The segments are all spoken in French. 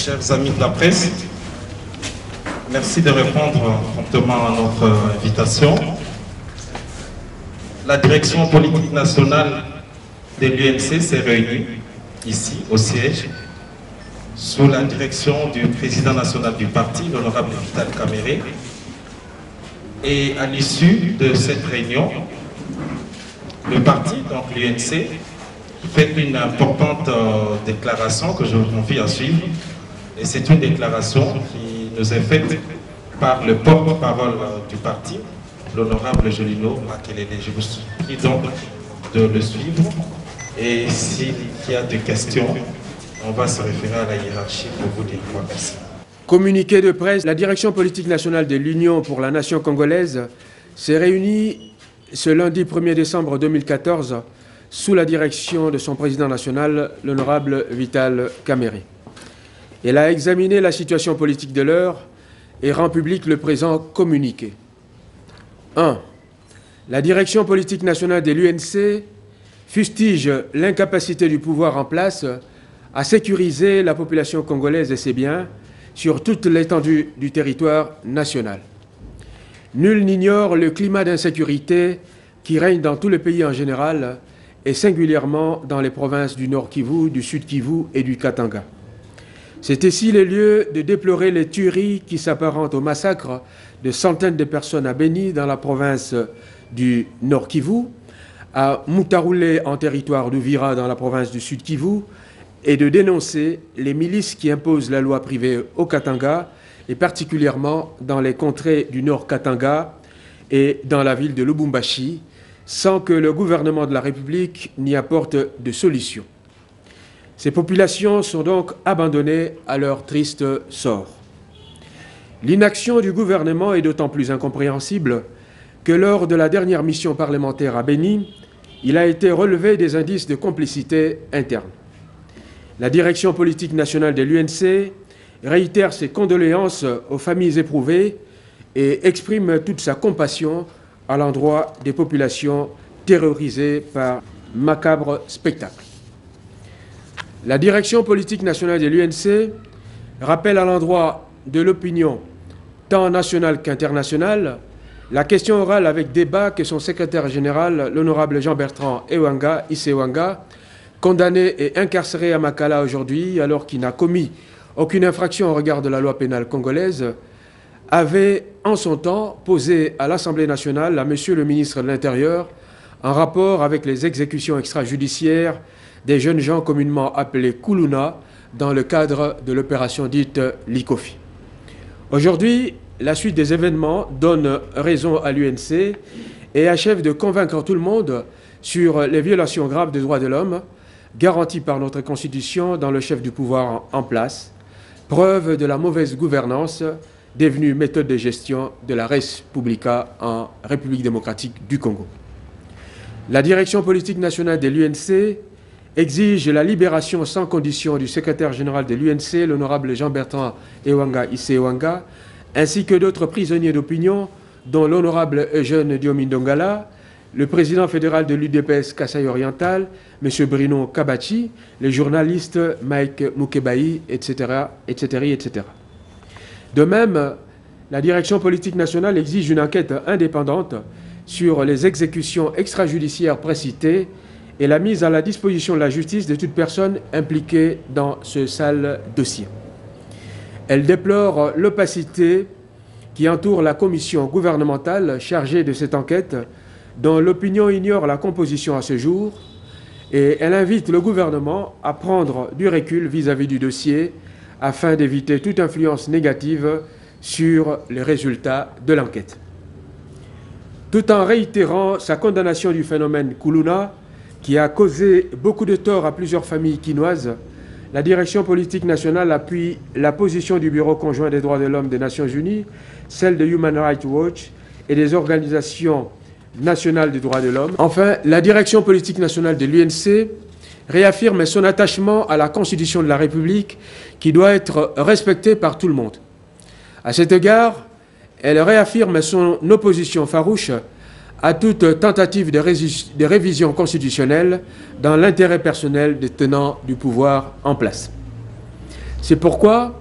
chers amis de la presse, merci de répondre promptement à notre invitation. La direction politique nationale de l'UNC s'est réunie ici au siège sous la direction du président national du parti, l'honorable Vital Kamerhe. Et à l'issue de cette réunion, le parti, donc l'UNC, fait une importante déclaration que je vous confie à suivre. Et c'est une déclaration qui nous est faite par le porte-parole du parti, l'honorable Jolino Makelele. Je vous prie donc de le suivre. Et s'il y a des questions, on va se référer à la hiérarchie pour vous dire quoi. Merci. Communiqué de presse, la direction politique nationale de l'Union pour la nation congolaise s'est réunie ce lundi 1er décembre 2014 sous la direction de son président national, l'honorable Vital Kamerhe. Elle a examiné la situation politique de l'heure et rend public le présent communiqué. 1. La direction politique nationale de l'UNC fustige l'incapacité du pouvoir en place à sécuriser la population congolaise et ses biens sur toute l'étendue du territoire national. Nul n'ignore le climat d'insécurité qui règne dans tout le pays en général et singulièrement dans les provinces du Nord Kivu, du Sud Kivu et du Katanga. C'est ici le lieu de déplorer les tueries qui s'apparentent au massacre de centaines de personnes à Beni dans la province du Nord Kivu, à Mutaroulé en territoire d'Uvira dans la province du Sud Kivu, et de dénoncer les milices qui imposent la loi privée au Katanga, et particulièrement dans les contrées du Nord Katanga et dans la ville de Lubumbashi, sans que le gouvernement de la République n'y apporte de solution. Ces populations sont donc abandonnées à leur triste sort. L'inaction du gouvernement est d'autant plus incompréhensible que lors de la dernière mission parlementaire à Beni, il a été relevé des indices de complicité interne. La direction politique nationale de l'UNC réitère ses condoléances aux familles éprouvées et exprime toute sa compassion à l'endroit des populations terrorisées par macabre spectacle. La direction politique nationale de l'UNC rappelle à l'endroit de l'opinion tant nationale qu'internationale la question orale avec débat que son secrétaire général, l'honorable Jean-Bertrand Issewanga, condamné et incarcéré à Makala aujourd'hui alors qu'il n'a commis aucune infraction au regard de la loi pénale congolaise, avait en son temps posé à l'Assemblée nationale à Monsieur le ministre de l'Intérieur en rapport avec les exécutions extrajudiciaires des jeunes gens communément appelés Kuluna dans le cadre de l'opération dite Likofi. Aujourd'hui, la suite des événements donne raison à l'UNC et achève de convaincre tout le monde sur les violations graves des droits de l'homme garanties par notre Constitution dans le chef du pouvoir en place, preuve de la mauvaise gouvernance devenue méthode de gestion de la Res Publica en République démocratique du Congo. La direction politique nationale de l'UNC exige la libération sans condition du secrétaire général de l'UNC, l'honorable Jean-Bertrand Issewanga, ainsi que d'autres prisonniers d'opinion, dont l'honorable Eugène Diomindongala, le président fédéral de l'UDPS Kasaï Oriental, M. Bruno Kabachi, les journalistes Mike Mukebaï, etc., etc., etc. De même, la direction politique nationale exige une enquête indépendante sur les exécutions extrajudiciaires précitées et la mise à la disposition de la justice de toute personne impliquée dans ce sale dossier. Elle déplore l'opacité qui entoure la commission gouvernementale chargée de cette enquête, dont l'opinion ignore la composition à ce jour, et elle invite le gouvernement à prendre du recul vis-à-vis du dossier afin d'éviter toute influence négative sur les résultats de l'enquête. Tout en réitérant sa condamnation du phénomène Kuluna, qui a causé beaucoup de tort à plusieurs familles quinoises, la direction politique nationale appuie la position du Bureau conjoint des droits de l'homme des Nations Unies, celle de Human Rights Watch et des organisations nationales des droits de l'homme. Enfin, la direction politique nationale de l'UNC réaffirme son attachement à la Constitution de la République qui doit être respectée par tout le monde. À cet égard, elle réaffirme son opposition farouche à toute tentative de révision constitutionnelle dans l'intérêt personnel des tenants du pouvoir en place. C'est pourquoi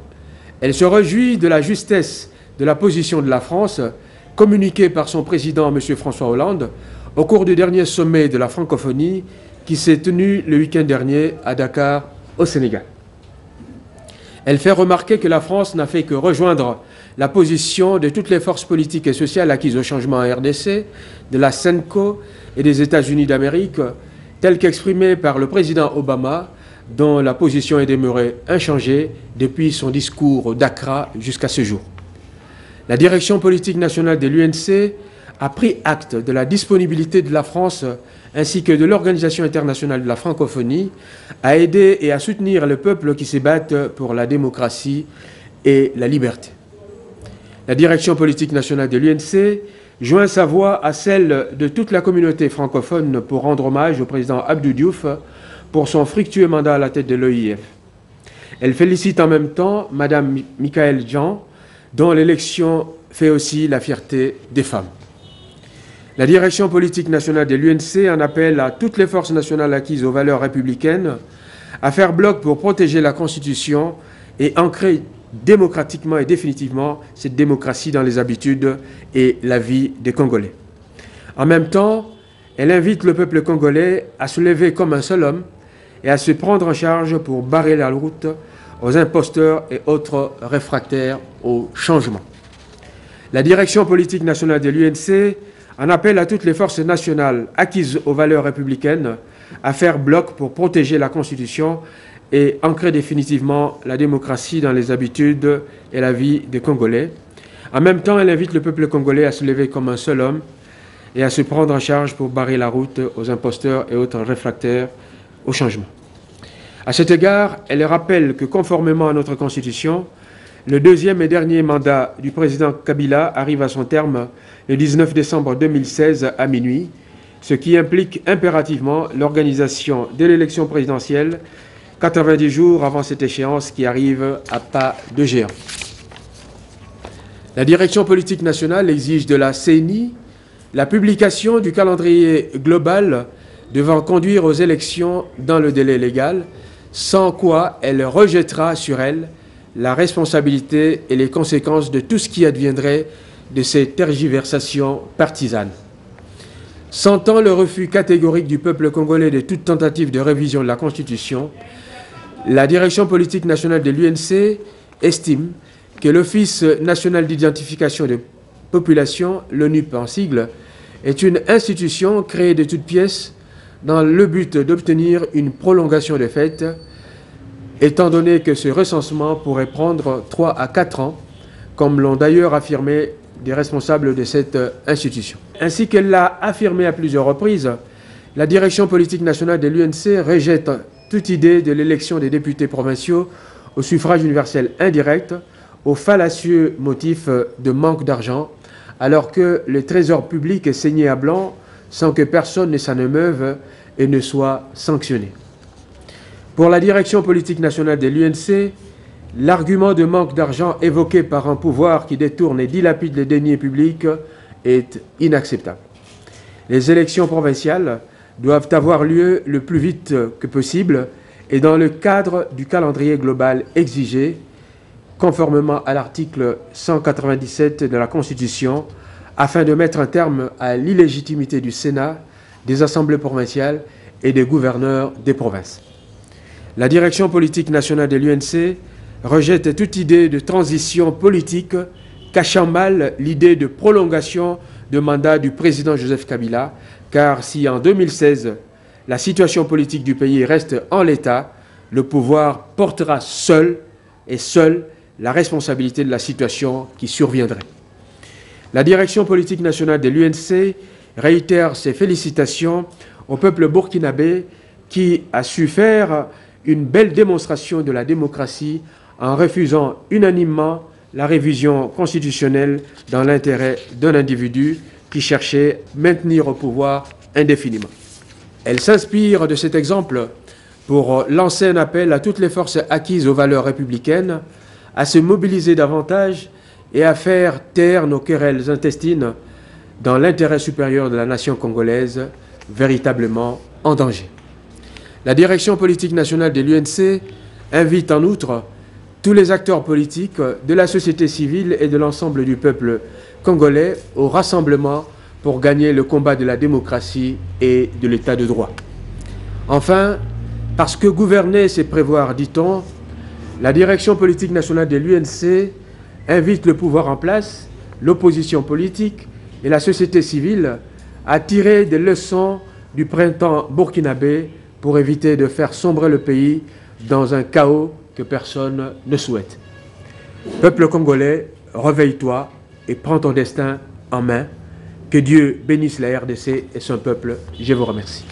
elle se réjouit de la justesse de la position de la France communiquée par son président, M. François Hollande, au cours du dernier sommet de la francophonie qui s'est tenu le week-end dernier à Dakar, au Sénégal. Elle fait remarquer que la France n'a fait que rejoindre la position de toutes les forces politiques et sociales acquises au changement en RDC, de la CENCO et des États-Unis d'Amérique, telle qu'exprimée par le président Obama, dont la position est demeurée inchangée depuis son discours d'Accra jusqu'à ce jour. La direction politique nationale de l'UNC a pris acte de la disponibilité de la France ainsi que de l'Organisation internationale de la francophonie à aider et à soutenir le peuple qui se battent pour la démocratie et la liberté. La direction politique nationale de l'UNC joint sa voix à celle de toute la communauté francophone pour rendre hommage au président Abdou Diouf pour son fructueux mandat à la tête de l'OIF. Elle félicite en même temps Mme Michaëlle Jean, dont l'élection fait aussi la fierté des femmes. La direction politique nationale de l'UNC en appelle à toutes les forces nationales acquises aux valeurs républicaines à faire bloc pour protéger la Constitution et ancrer démocratiquement et définitivement cette démocratie dans les habitudes et la vie des Congolais. En même temps, elle invite le peuple congolais à se lever comme un seul homme et à se prendre en charge pour barrer la route aux imposteurs et autres réfractaires au changement. La direction politique nationale de l'UNC en appelle à toutes les forces nationales acquises aux valeurs républicaines à faire bloc pour protéger la Constitution et ancrer définitivement la démocratie dans les habitudes et la vie des Congolais. En même temps, elle invite le peuple congolais à se lever comme un seul homme et à se prendre en charge pour barrer la route aux imposteurs et autres réfractaires au changement. À cet égard, elle rappelle que conformément à notre Constitution, le deuxième et dernier mandat du président Kabila arrive à son terme le 19 décembre 2016 à minuit, ce qui implique impérativement l'organisation de l'élection présidentielle 90 jours avant cette échéance qui arrive à pas de géant. La direction politique nationale exige de la CENI la publication du calendrier global devant conduire aux élections dans le délai légal, sans quoi elle rejettera sur elle la responsabilité et les conséquences de tout ce qui adviendrait de ces tergiversations partisanes. Sentant le refus catégorique du peuple congolais de toute tentative de révision de la Constitution, la direction politique nationale de l'UNC estime que l'Office national d'identification des populations, l'ONUP en sigle, est une institution créée de toutes pièces dans le but d'obtenir une prolongation des fêtes, étant donné que ce recensement pourrait prendre 3 à 4 ans, comme l'ont d'ailleurs affirmé des responsables de cette institution. Ainsi qu'elle l'a affirmé à plusieurs reprises, la direction politique nationale de l'UNC rejette toute idée de l'élection des députés provinciaux au suffrage universel indirect au fallacieux motif de manque d'argent, alors que le trésor public est saigné à blanc sans que personne ne s'en émeuve et ne soit sanctionné. Pour la direction politique nationale de l'UNC, l'argument de manque d'argent évoqué par un pouvoir qui détourne et dilapide les deniers publics est inacceptable. Les élections provinciales doivent avoir lieu le plus vite que possible et dans le cadre du calendrier global exigé, conformément à l'article 197 de la Constitution, afin de mettre un terme à l'illégitimité du Sénat, des assemblées provinciales et des gouverneurs des provinces. La direction politique nationale de l'UNC rejette toute idée de transition politique cachant mal l'idée de prolongation de mandat du président Joseph Kabila, car si en 2016, la situation politique du pays reste en l'état, le pouvoir portera seul la responsabilité de la situation qui surviendrait. La direction politique nationale de l'UNC réitère ses félicitations au peuple burkinabé qui a su faire une belle démonstration de la démocratie en refusant unanimement la révision constitutionnelle dans l'intérêt d'un individu qui cherchait à maintenir au pouvoir indéfiniment. Elle s'inspire de cet exemple pour lancer un appel à toutes les forces acquises aux valeurs républicaines à se mobiliser davantage et à faire taire nos querelles intestines dans l'intérêt supérieur de la nation congolaise, véritablement en danger. La direction politique nationale de l'UNC invite en outre tous les acteurs politiques, de la société civile et de l'ensemble du peuple congolais au rassemblement pour gagner le combat de la démocratie et de l'état de droit. Enfin, parce que gouverner, c'est prévoir, dit-on, la direction politique nationale de l'UNC invite le pouvoir en place, l'opposition politique et la société civile à tirer des leçons du printemps burkinabé pour éviter de faire sombrer le pays dans un chaos que personne ne souhaite. Peuple congolais, réveille-toi et prends ton destin en main. Que Dieu bénisse la RDC et son peuple. Je vous remercie.